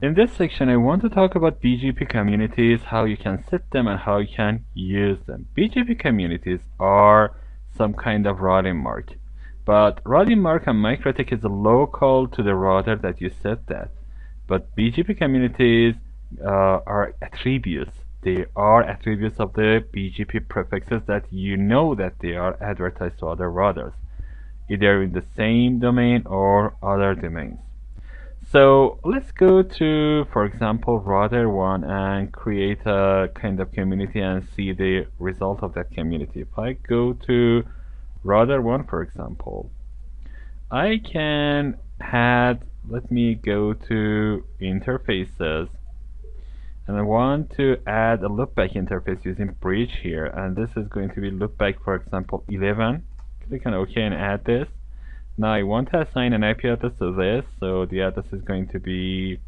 In this section, I want to talk about BGP communities, how you can set them and how you can use them. BGP communities are some kind of routing mark, but routing mark on MikroTik is local to the router that you set that. But BGP communities are attributes. They are attributes of the BGP prefixes that you know that they are advertised to other routers, either in the same domain or other domains. So let's go to, for example, router 1 and create a kind of community and see the result of that community. If I go to router 1, for example, I can add, let me go to interfaces, and I want to add a loopback interface using bridge here, and this is going to be loopback, for example, 11. Click on OK and add this. Now I want to assign an IP address to this, so the address is going to be,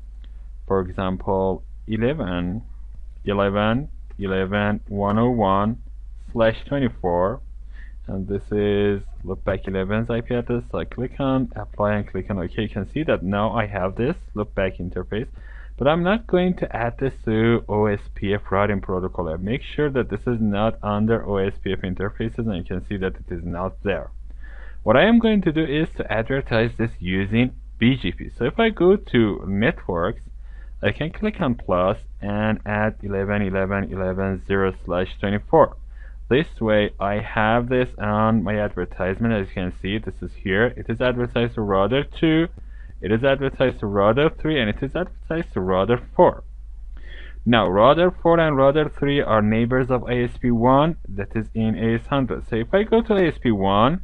for example, 11.101/24, and this is loopback 11's IP address. So I click on apply and click on OK. You can see that now I have this loopback interface, but I'm not going to add this to OSPF routing protocol. I make sure that this is not under OSPF interfaces, and you can see that it is not there. What I am going to do is to advertise this using BGP. So if I go to networks, I can click on plus and add 11.11.11.0/24. This way I have this on my advertisement. As you can see, this is here. It is advertised to router 2, it is advertised to router 3, and it is advertised to router 4. Now router 4 and router 3 are neighbors of ISP1 that is in AS100. So if I go to ISP1,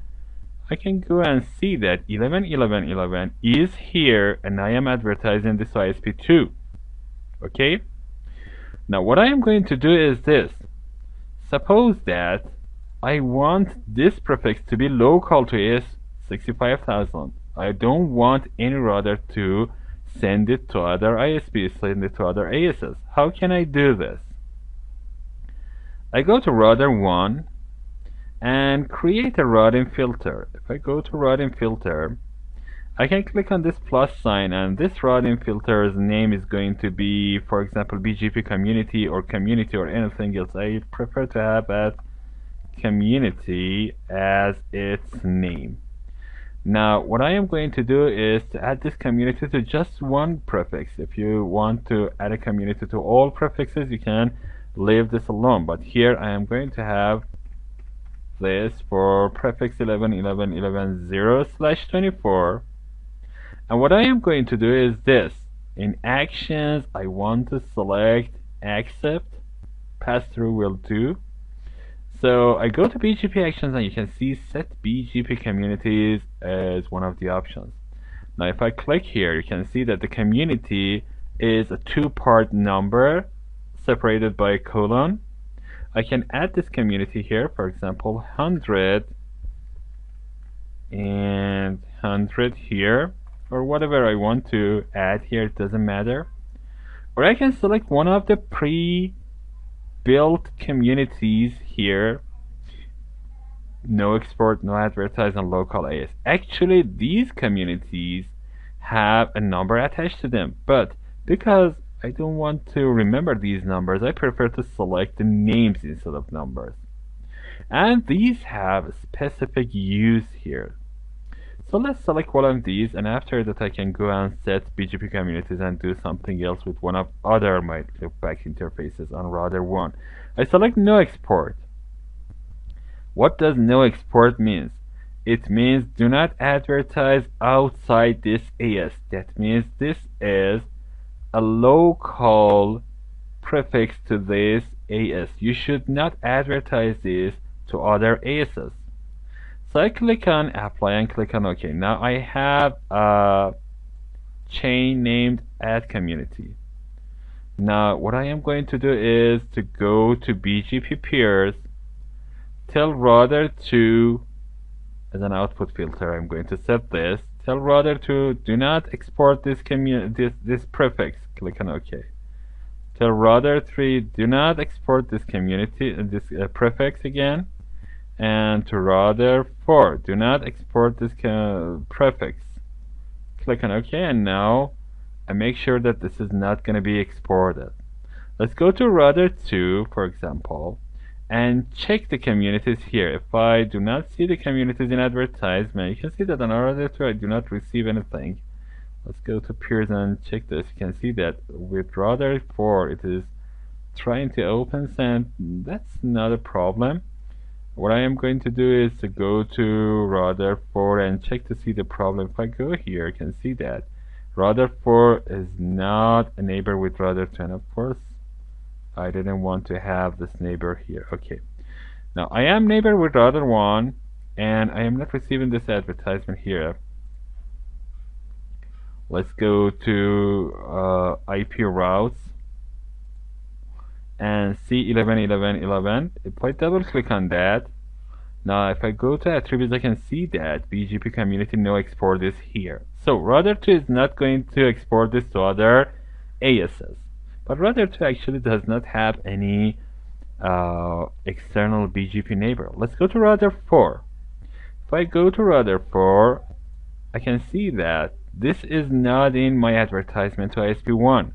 I can go and see that 11.11.11 is here, and I am advertising this to ISP2. Okay? Now what I am going to do is this. Suppose that I want this prefix to be local to AS65000. I don't want any router to send it to other ISPs, send it to other ASs. How can I do this? I go to router 1 and create a routing filter. If I go to routing filter, I can click on this plus sign, and this routing filter's name is going to be, for example, BGP community or anything else. I prefer to have a community as its name. Now what I am going to do is to add this community to just one prefix. If you want to add a community to all prefixes, you can leave this alone, but here I am going to have this for prefix 11.11.11.0/24. And what I am going to do is this. In actions, I want to select accept, pass-through will do. So I go to BGP actions, and you can see set BGP communities as one of the options. Now if I click here, you can see that the community is a two-part number separated by a colon. I can add this community here, for example, 100 and 100 here, or whatever I want to add here, it doesn't matter. Or I can select one of the pre-built communities here, no export, no advertise, and local AS. Actually, these communities have a number attached to them, but because I don't want to remember these numbers, I prefer to select the names instead of numbers. And these have a specific use here. So let's select one of these, and after that I can go and set BGP communities and do something else with one of other my loopback interfaces on router 1. I select no export. What does no export means? It means do not advertise outside this AS. That means this is a local prefix to this AS. You should not advertise this to other ASs. So I click on apply and click on OK. Now I have a chain named add community. Now what I am going to do is to go to BGP peers, tell router 2 as an output filter. I'm going to set this. Tell router 2 do not export this prefix. Click on OK. Tell router 3 do not export this prefix again. And to router 4 do not export this prefix. Click on OK, and now and make sure that this is not going to be exported. Let's go to router 2, for example, and check the communities here. If I do not see the communities in advertisement, you can see that on router 2 I do not receive anything. Let's go to peers and check this. You can see that with router 4 it is trying to open, and that's not a problem. What I am going to do is to go to router 4 and check to see the problem. If I go here, you can see that router 4 is not a neighbor with router 2, and of course I didn't want to have this neighbor here. Okay, now I am neighbor with router 1 and I am not receiving this advertisement here. Let's go to IP routes and see 11.11.11. If I double click on that, now if I go to attributes, I can see that BGP community no export is here. So router 2 is not going to export this to other ASs, but router 2 actually does not have any external BGP neighbor. Let's go to router 4. If I go to router 4, I can see that this is not in my advertisement to ISP1.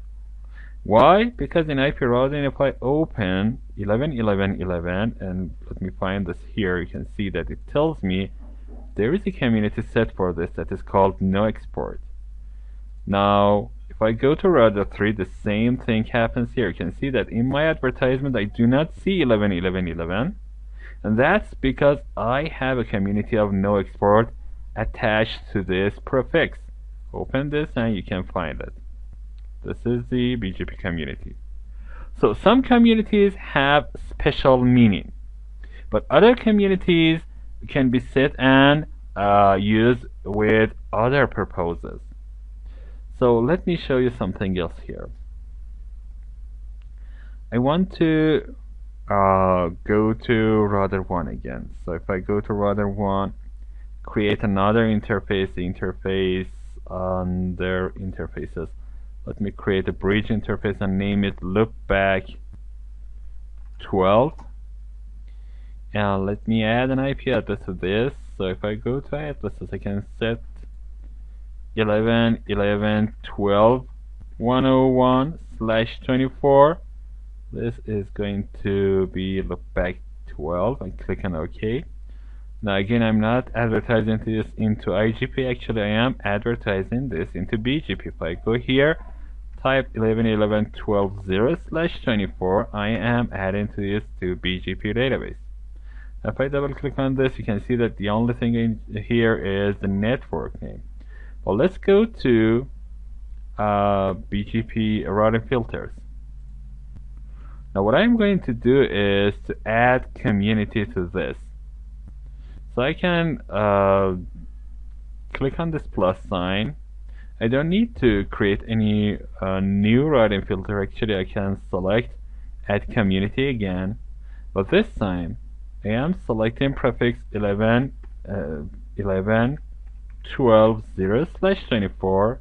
Why? Because in IP routing, if I open 11.11.11, and let me find this here, you can see that it tells me there is a community set for this that is called no export. Now, if I go to router 3, the same thing happens here. You can see that in my advertisement, I do not see 11.11.11, and that's because I have a community of no export attached to this prefix. Open this and you can find it. This is the BGP community. So some communities have special meaning, but other communities can be set and used with other purposes. So let me show you something else here. I want to go to router 1 again. So if I go to router 1, create another interface, the interface under interfaces. Let me create a bridge interface and name it loopback 12. And let me add an IP address to this. So if I go to addresses, I can set 11.11.12.101/24. This is going to be loopback 12 and click on OK. Now again, I'm not advertising this into IGP. Actually, I am advertising this into BGP. If I go here, type 11.11.12.0/24, I am adding to this to BGP database. If I double click on this, you can see that the only thing in here is the network name. Well, let's go to BGP routing filters. Now what I'm going to do is to add community to this. So I can click on this plus sign. I don't need to create any new routing filter. Actually, I can select add community again, but this time I am selecting prefix 11.12.0/24,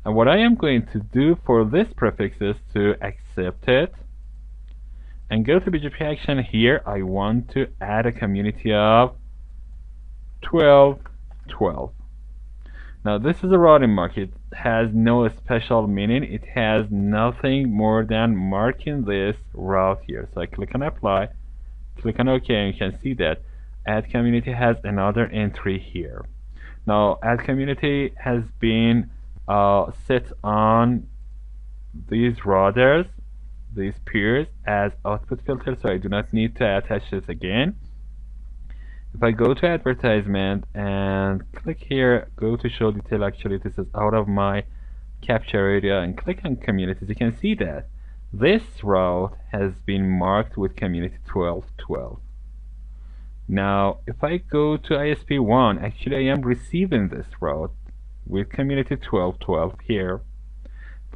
and what I am going to do for this prefix is to accept it and go to BGP action. Here I want to add a community of 12.12. Now this is a routing mark. It has no special meaning. It has nothing more than marking this route here. So I click on apply, click on OK, and you can see that add community has another entry here. Now add community has been set on these routers, these peers, as output filter, so I do not need to attach this again. If I go to advertisement and click here, go to show detail, actually this is out of my capture area, and click on communities, you can see that this route has been marked with community 12.12. Now if I go to ISP1, actually I am receiving this route with community 12.12 here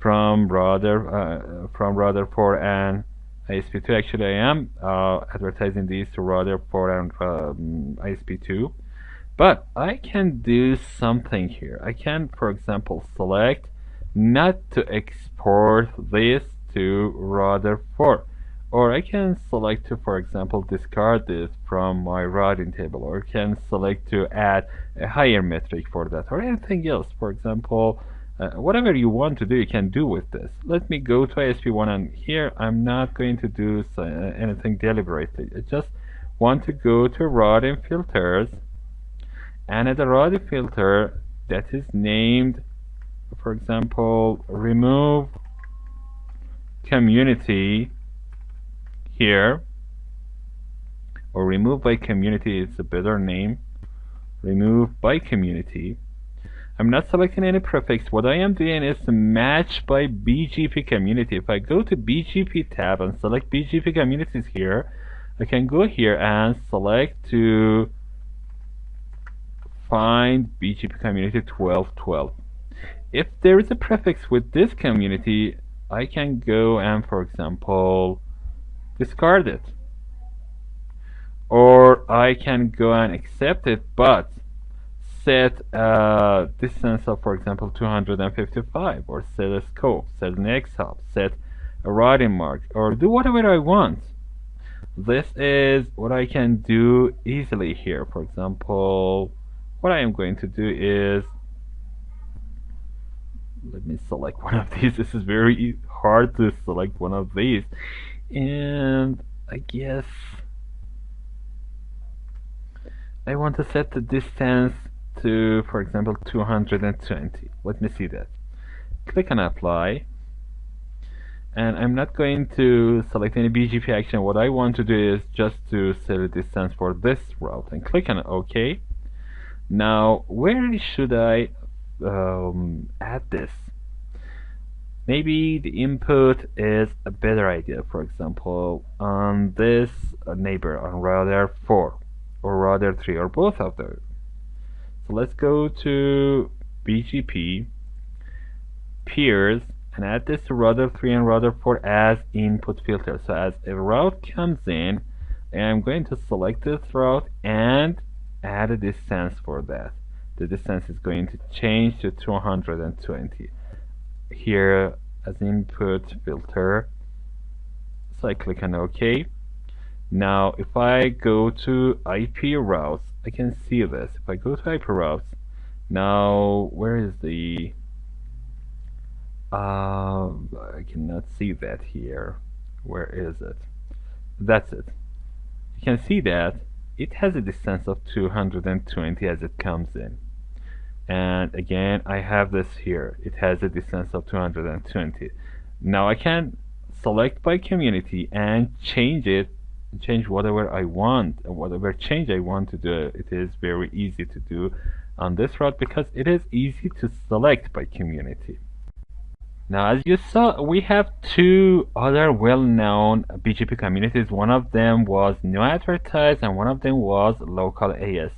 from router 4 and ISP2. Actually I am advertising these to router 4 and ISP2, but I can do something here. I can, for example, select not to export this to router 4, or I can select to, for example, discard this from my routing table, or can select to add a higher metric for that, or anything else. For example, Whatever you want to do, you can do with this. Let me go to ISP1, and here I'm not going to do anything deliberately. I just want to go to routing filters, and at the routing filter that is named, for example, remove community here, or remove by community is a better name. Remove by community. I'm not selecting any prefix. What I am doing is to match by BGP community. If I go to BGP tab and select BGP communities here, I can go here and select to find BGP community 1212. If there is a prefix with this community, I can go and, for example, discard it. Or I can go and accept it, but set a distance of, for example, 255, or set a scope, set an X hop, set a routing mark, or do whatever I want. This is what I can do easily here. For example, what I am going to do is, let me select one of these. This is very hard to select one of these, and I guess I want to set the distance to, for example, 220. Let me see that. Click on apply, and I'm not going to select any BGP action. What I want to do is just to set a distance for this route, and click on OK. Now, where should I add this? Maybe the input is a better idea. For example, on this neighbor, on router 4 or router 3, or both of those. So let's go to BGP peers and add this to router 3 and router 4 as input filter. So as a route comes in, I'm going to select this route and add a distance for that. The distance is going to change to 220 here as input filter. So I click on OK. Now if I go to IP routes, I can see this. If I go to IP routes, now where is the I cannot see that here. Where is it? That's it. You can see that it has a distance of 220 as it comes in. And again, I have this here. It has a distance of 220. Now I can select by community and change it, change whatever I want, and whatever change I want to do. It is very easy to do on this route because it is easy to select by community. Now, as you saw, we have two other well-known BGP communities. One of them was no advertise, and one of them was local AS.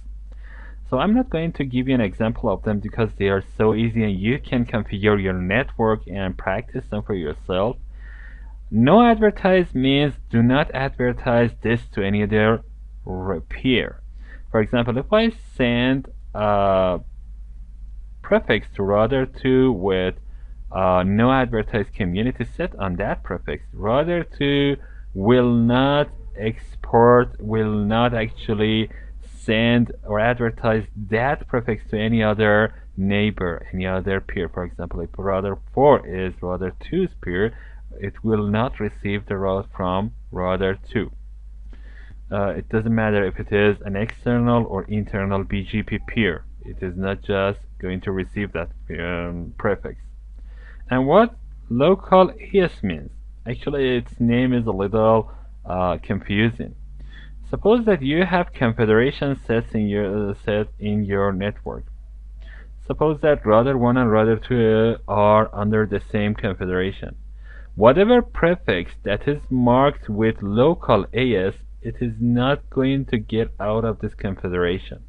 So I'm not going to give you an example of them because they are so easy and you can configure your network and practice them for yourself. No advertise means do not advertise this to any other peer. For example, if I send a prefix to router 2 with no advertise community set on that prefix, router 2 will not export, will not actually send or advertise that prefix to any other neighbor, any other peer. For example, if router 4 is router 2's peer, it will not receive the route from router 2. It doesn't matter if it is an external or internal BGP peer. It is not just going to receive that prefix. And what local AS means? Actually, its name is a little confusing. Suppose that you have configuration sets in your network. Suppose that router 1 and router 2 are under the same configuration. Whatever prefix that is marked with local AS, it is not going to get out of this configuration.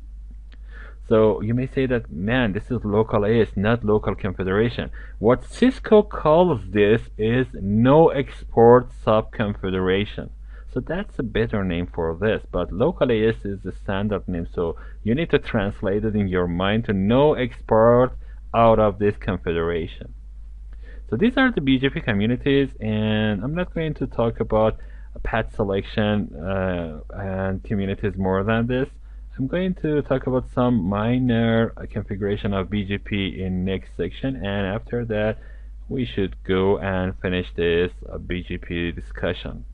So you may say that, man, this is local AS, not local configuration. What Cisco calls this is no export sub-configuration. So that's a better name for this, but local AS is the standard name, so you need to translate it in your mind to no export out of this configuration. So these are the BGP communities, and I'm not going to talk about path selection and communities more than this. I'm going to talk about some minor configuration of BGP in next section, and after that we should go and finish this BGP discussion.